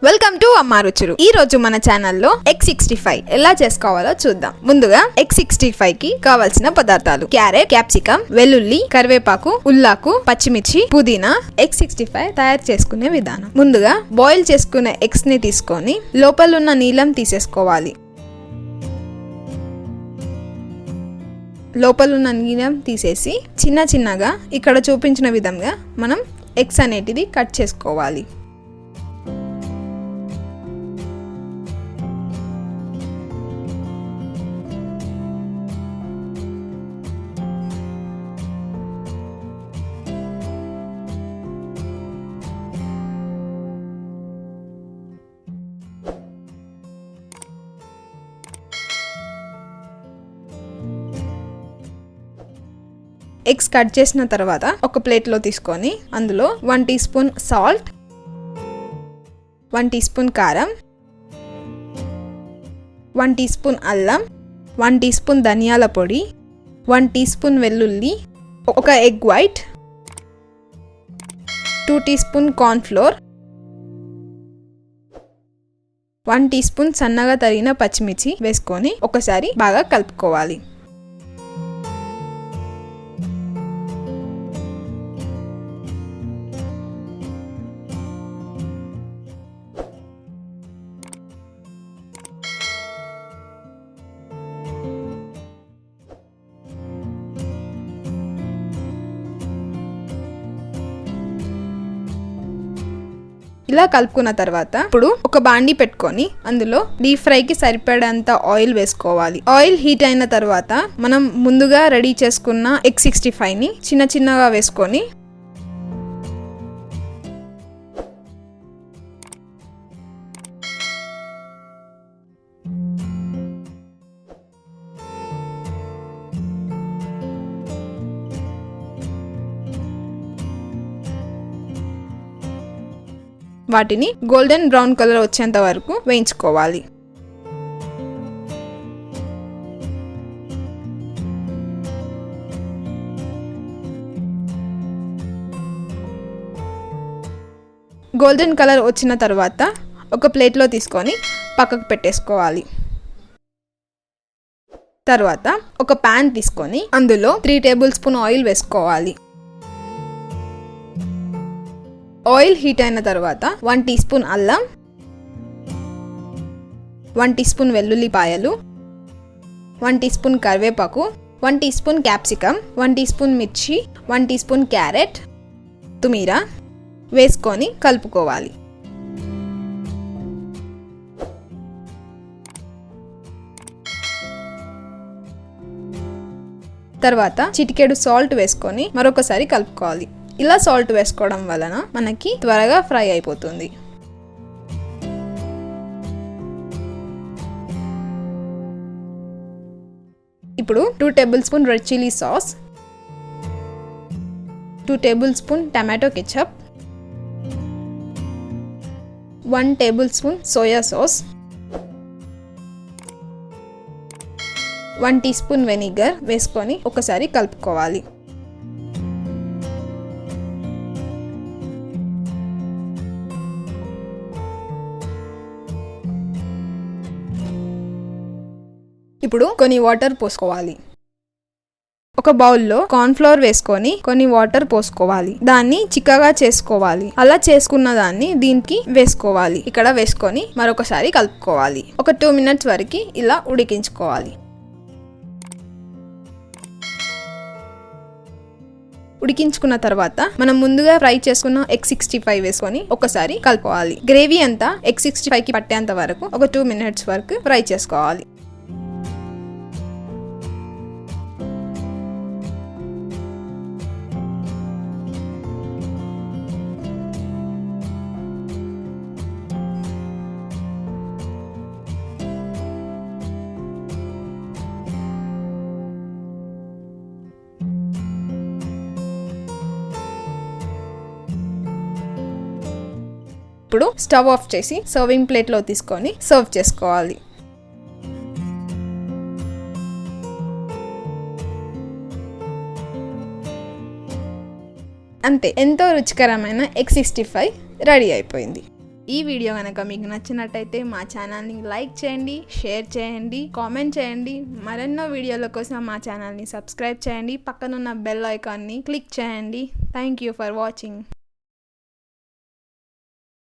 Welcome to AmmaRuchulu. ఈ రోజు మన ఛానల్లో ఎగ్ 65 ఎలా చేసుకోవాలో చూద్దాం. ముందుగా ఎగ్ 65 కి కావాల్సిన పదార్థాలు: క్యారెట్, క్యాప్సికమ్, వెల్లుల్లి, కరివేపాకు, ఉల్లాకు, పచ్చిమిర్చి, పుదీనా. ఎగ్ 65 తయారు చేసుకునే విధానం: ముందుగా బాయిల్ చేసుకునే ఎగ్స్ ని తీసుకొని లోపల ఉన్న నీలం తీసేసుకోవాలి. లోపలున్న నీలం తీసేసి చిన్న చిన్నగా ఇక్కడ చూపించిన విధంగా మనం ఎగ్స్ అనేటిది కట్ చేసుకోవాలి. ఎగ్స్ కట్ చేసిన తర్వాత ఒక ప్లేట్లో తీసుకొని అందులో 1 teaspoon salt, 1 teaspoon కారం, 1 టీ స్పూన్ అల్లం, 1 టీ స్పూన్ ధనియాల పొడి, 1 టీ స్పూన్ వెల్లుల్లి, ఒక egg white, 2 teaspoon corn flour, 1 teaspoon సన్నగా తరిగిన పచ్చిమిర్చి వేసుకొని ఒకసారి బాగా కలుపుకోవాలి. ఇలా కలుపుకున్న తర్వాత ఇప్పుడు ఒక బాండి పెట్టుకొని అందులో డీప్ ఫ్రైకి సరిపడేంత ఆయిల్ వేసుకోవాలి. ఆయిల్ హీట్ అయిన తర్వాత మనం ముందుగా రెడీ చేసుకున్న ఎగ్ 65 ని చిన్న చిన్నగా వేసుకొని వాటిని గోల్డెన్ బ్రౌన్ కలర్ వచ్చేంత వరకు వేయించుకోవాలి. గోల్డెన్ కలర్ వచ్చిన తర్వాత ఒక ప్లేట్లో తీసుకొని పక్కకు పెట్టేసుకోవాలి. తర్వాత ఒక ప్యాన్ తీసుకొని అందులో 3 టేబుల్ స్పూన్ ఆయిల్ వేసుకోవాలి. ఆయిల్ హీట్ అయిన తర్వాత 1 టీ స్పూన్ అల్లం, 1 టీ స్పూన్ వెల్లుల్లిపాయలు, 1 టీ స్పూన్ కరివేపాకు, 1 teaspoon capsicum, 1 teaspoon మిర్చి, 1 టీ స్పూన్ క్యారెట్, కొత్తిమీర వేసుకొని కలుపుకోవాలి. తర్వాత చిటికెడు సాల్ట్ వేసుకొని మరొకసారి కలుపుకోవాలి. ఇలా సాల్ట్ వేసుకోవడం వలన మనకి త్వరగా ఫ్రై అయిపోతుంది. ఇప్పుడు 2 tablespoon red chilli sauce, 2 tablespoon tomato ketchup, 1 tablespoon soya sauce, 1 teaspoon vinegar వేసుకొని ఒకసారి కలుపుకోవాలి. ఇప్పుడు కొన్ని వాటర్ పోసుకోవాలి. ఒక బౌల్లో కార్న్ ఫ్లోర్ వేసుకొని కొన్ని వాటర్ పోసుకోవాలి. దాన్ని చిక్కగా చేసుకోవాలి. అలా చేసుకున్న దాన్ని దీనికి వేసుకోవాలి. ఇక్కడ వేసుకొని మరొకసారి కలుపుకోవాలి. ఒక 2 మినిట్స్ వరకు ఇలా ఉడికించుకోవాలి. ఉడికించుకున్న తర్వాత మనం ముందుగా ఫ్రై చేసుకున్న ఎగ్ 65 వేసుకొని ఒకసారి కలుపుకోవాలి. గ్రేవీ అంతా ఎగ్ 65 కి పట్టేంత వరకు ఒక 2 మినిట్స్ వరకు ఫ్రై చేసుకోవాలి. ఇప్పుడు స్టవ్ ఆఫ్ చేసి సర్వింగ్ ప్లేట్లో తీసుకొని సర్వ్ చేసుకోవాలి. అంతే, ఎంతో రుచికరమైన ఎగ్ 65 రెడీ అయిపోయింది. ఈ వీడియో కనుక మీకు నచ్చినట్టయితే మా ఛానల్ని లైక్ చేయండి, షేర్ చేయండి, కామెంట్ చేయండి. మరెన్నో వీడియోల కోసం మా ఛానల్ని సబ్స్క్రైబ్ చేయండి. పక్కనున్న బెల్ ఐకాన్ని క్లిక్ చేయండి. Thank you for watching.